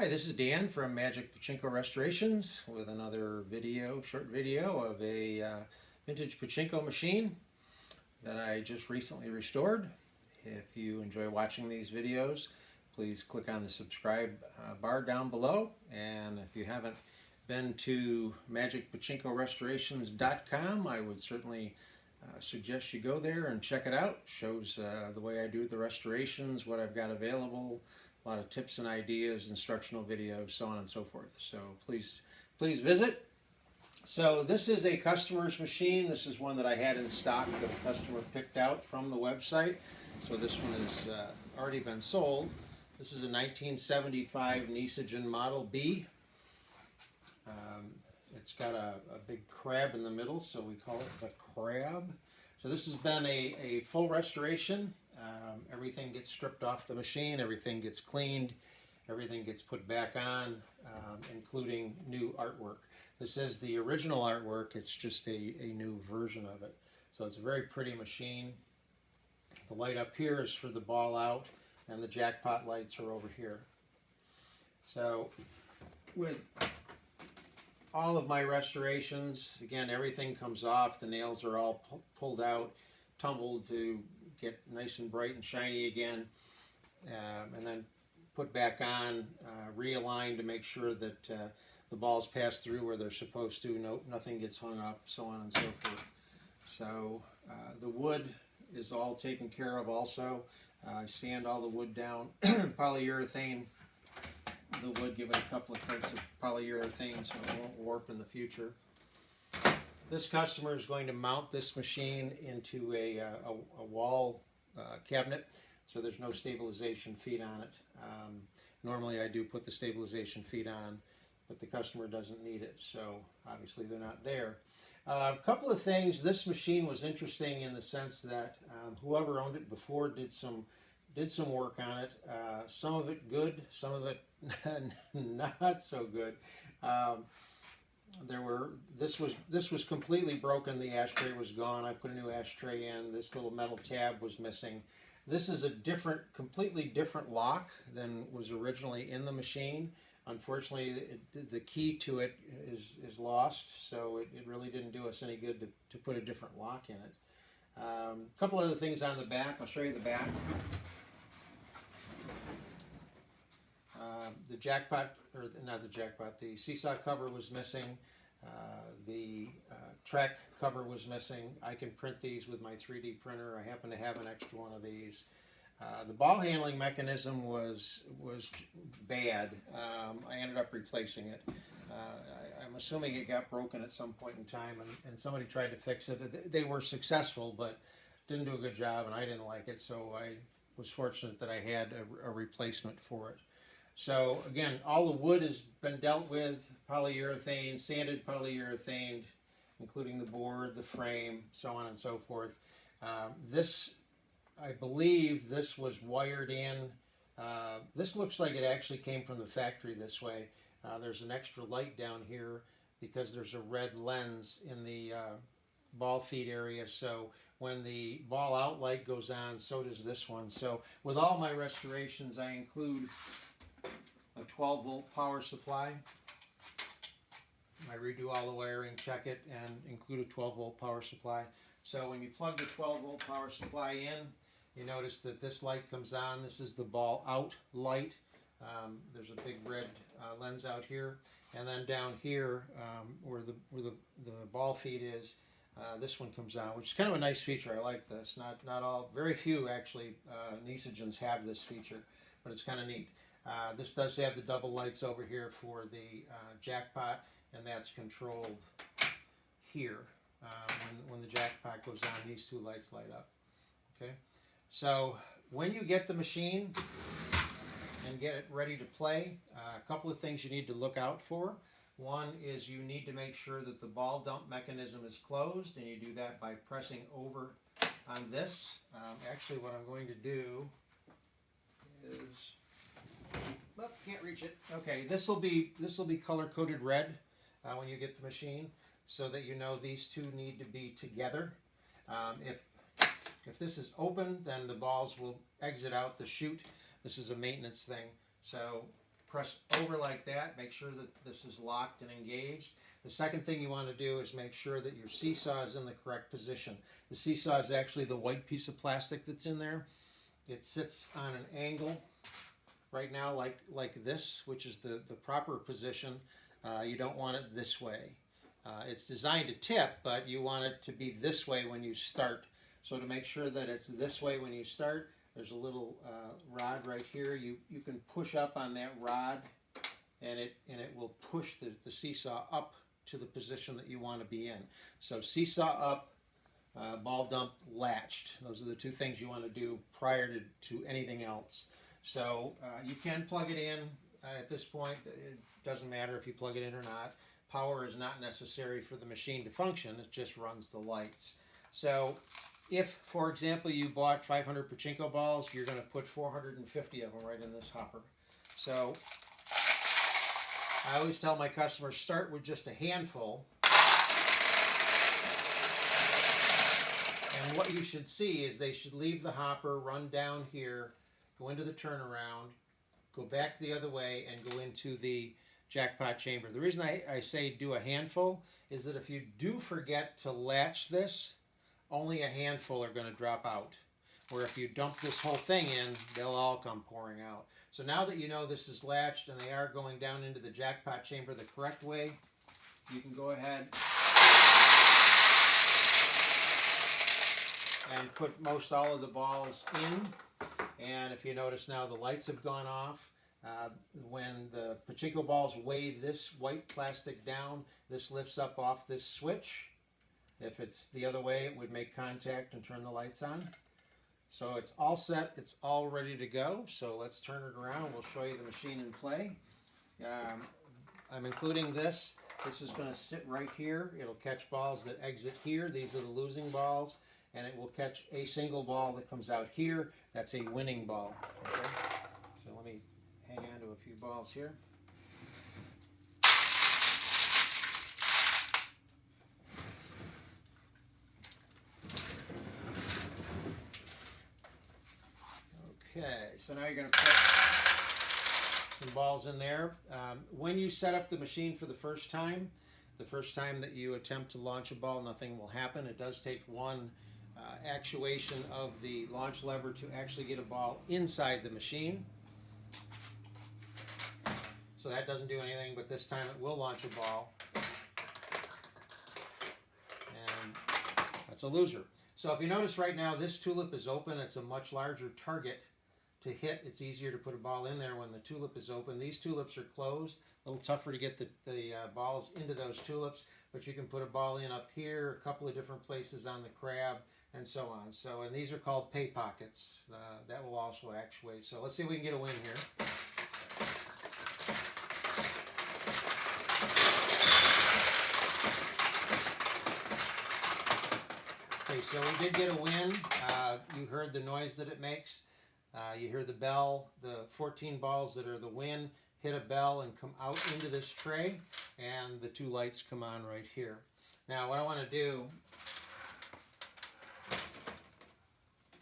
Hi, this is Dan from Magic Pachinko Restorations with another video, short video of a vintage pachinko machine that I just recently restored. If you enjoy watching these videos, please click on the subscribe bar down below. And if you haven't been to magicpachinkorestorations.com, I would certainly suggest you go there and check it out. It shows the way I do the restorations, what I've got available, a lot of tips and ideas, instructional videos, so on and so forth. So please visit. So this is a customer's machine. This is one that I had in stock that a customer picked out from the website. So this one has already been sold. This is a 1975 Nishijin Model B. It's got a big crab in the middle, so we call it the crab. So this has been a full restoration. Everything gets stripped off the machine, everything gets cleaned, everything gets put back on, including new artwork. This is the original artwork, it's just a new version of it. So it's a very pretty machine. The light up here is for the ball out, and the jackpot lights are over here. So with all of my restorations, again, everything comes off, the nails are all pulled out, tumbled to get nice and bright and shiny again, and then put back on, realigned to make sure that the balls pass through where they're supposed to, nothing gets hung up, so on and so forth. So the wood is all taken care of also. I sand all the wood down, polyurethane the wood, give it a couple of coats of polyurethane so it won't warp in the future. This customer is going to mount this machine into a wall cabinet, so there's no stabilization feet on it. Normally I do put the stabilization feet on, but the customer doesn't need it, so obviously they're not there. A couple of things. This machine was interesting in the sense that whoever owned it before did some work on it. Some of it good, some of it not so good. This was completely broken. The ashtray was gone. I put a new ashtray in. This little metal tab was missing. This is a completely different lock than was originally in the machine. Unfortunately, the key to it is lost, so it really didn't do us any good to put a different lock in it. A couple other things on the back. I'll show you the back. The jackpot, or not the jackpot, the seesaw cover was missing. The track cover was missing. I can print these with my 3D printer. I happen to have an extra one of these. The ball handling mechanism was bad. I ended up replacing it. I'm assuming it got broken at some point in time, and somebody tried to fix it. They were successful, but didn't do a good job, and I didn't like it, so I was fortunate that I had a replacement for it. So again, all the wood has been dealt with, polyurethane, sanded polyurethane, including the board, the frame, so on and so forth. I believe this was wired in. This looks like it actually came from the factory this way. There's an extra light down here because there's a red lens in the ball feed area, so when the ball out light goes on, so does this one. So with all my restorations, I include a 12-volt power supply. I redo all the wiring, check it, and include a 12-volt power supply. So when you plug the 12-volt power supply in, you notice that this light comes on. This is the ball out light. There's a big red lens out here, and then down here where the ball feed is, this one comes on, which is kind of a nice feature. I like this. Very few actually Nishijins have this feature, but it's kind of neat. This does have the double lights over here for the jackpot, and that's controlled here. When the jackpot goes on, these two lights light up. Okay, so when you get the machine and get it ready to play, a couple of things you need to look out for. One is you need to make sure that the ball dump mechanism is closed, and you do that by pressing over on this. Actually, what I'm going to do is, oh, can't reach it. Okay, this will be color-coded red when you get the machine, so that you know these two need to be together. If this is open, then the balls will exit out the chute. This is a maintenance thing. So press over like that. Make sure that this is locked and engaged. The second thing you want to do is make sure that your seesaw is in the correct position. The seesaw is actually the white piece of plastic that's in there. It sits on an angle right now like this, which is the proper position. You don't want it this way. It's designed to tip, but you want it to be this way when you start. So to make sure that it's this way when you start, there's a little rod right here. You can push up on that rod, and it will push the seesaw up to the position that you want to be in. So seesaw up, ball dump latched. Those are the two things you want to do prior to anything else. So you can plug it in at this point. It doesn't matter if you plug it in or not. Power is not necessary for the machine to function. It just runs the lights. So if, for example, you bought 500 pachinko balls, you're going to put 450 of them right in this hopper. So I always tell my customers, start with just a handful. And what you should see is they should leave the hopper, run down here, go into the turnaround, go back the other way, and go into the jackpot chamber. The reason I say do a handful is that if you do forget to latch this, only a handful are going to drop out. Where if you dump this whole thing in, they'll all come pouring out. So now that you know this is latched and they are going down into the jackpot chamber the correct way, you can go ahead and put most all of the balls in. And if you notice now, the lights have gone off. When the pachinko balls weigh this white plastic down, this lifts up off this switch. If it's the other way, it would make contact and turn the lights on. So it's all set, it's all ready to go. So let's turn it around. We'll show you the machine in play. I'm including this. This is going to sit right here. It'll catch balls that exit here. These are the losing balls. And it will catch a single ball that comes out here. That's a winning ball. Okay? So let me hang on to a few balls here. Okay, so now you're going to put some balls in there. When you set up the machine for the first time that you attempt to launch a ball, nothing will happen. It does take one actuation of the launch lever to actually get a ball inside the machine. So that doesn't do anything, but this time it will launch a ball. And that's a loser. So if you notice right now, this tulip is open. It's a much larger target to hit. It's easier to put a ball in there when the tulip is open. These tulips are closed. A little tougher to get the balls into those tulips, but you can put a ball in up here, a couple of different places on the crab, and so on. So, and these are called pay pockets. That will also actuate. So let's see if we can get a win here. Okay, so we did get a win. You heard the noise that it makes. You hear the bell. The 14 balls that are the win hit a bell and come out into this tray, and the two lights come on right here. Now what I want to do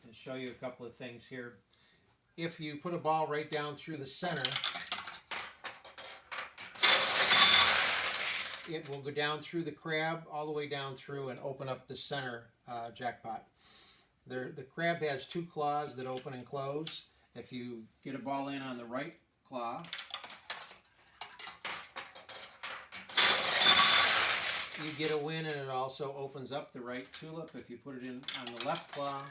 is show you a couple of things here. If you put a ball right down through the center, it will go down through the crab all the way down through and open up the center jackpot. The crab has two claws that open and close. If you get a ball in on the right claw, you get a win, and it also opens up the right tulip. If you put it in on the left claw,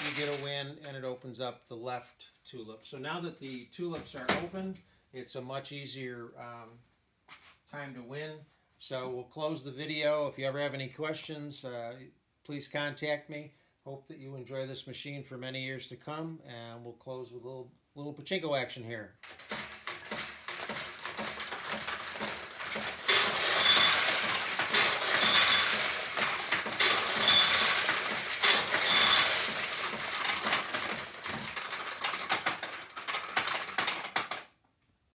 you get a win, and it opens up the left tulip. So now that the tulips are open, it's a much easier time to win. So we'll close the video. If you ever have any questions, please contact me. Hope that you enjoy this machine for many years to come, and we'll close with a little pachinko action here.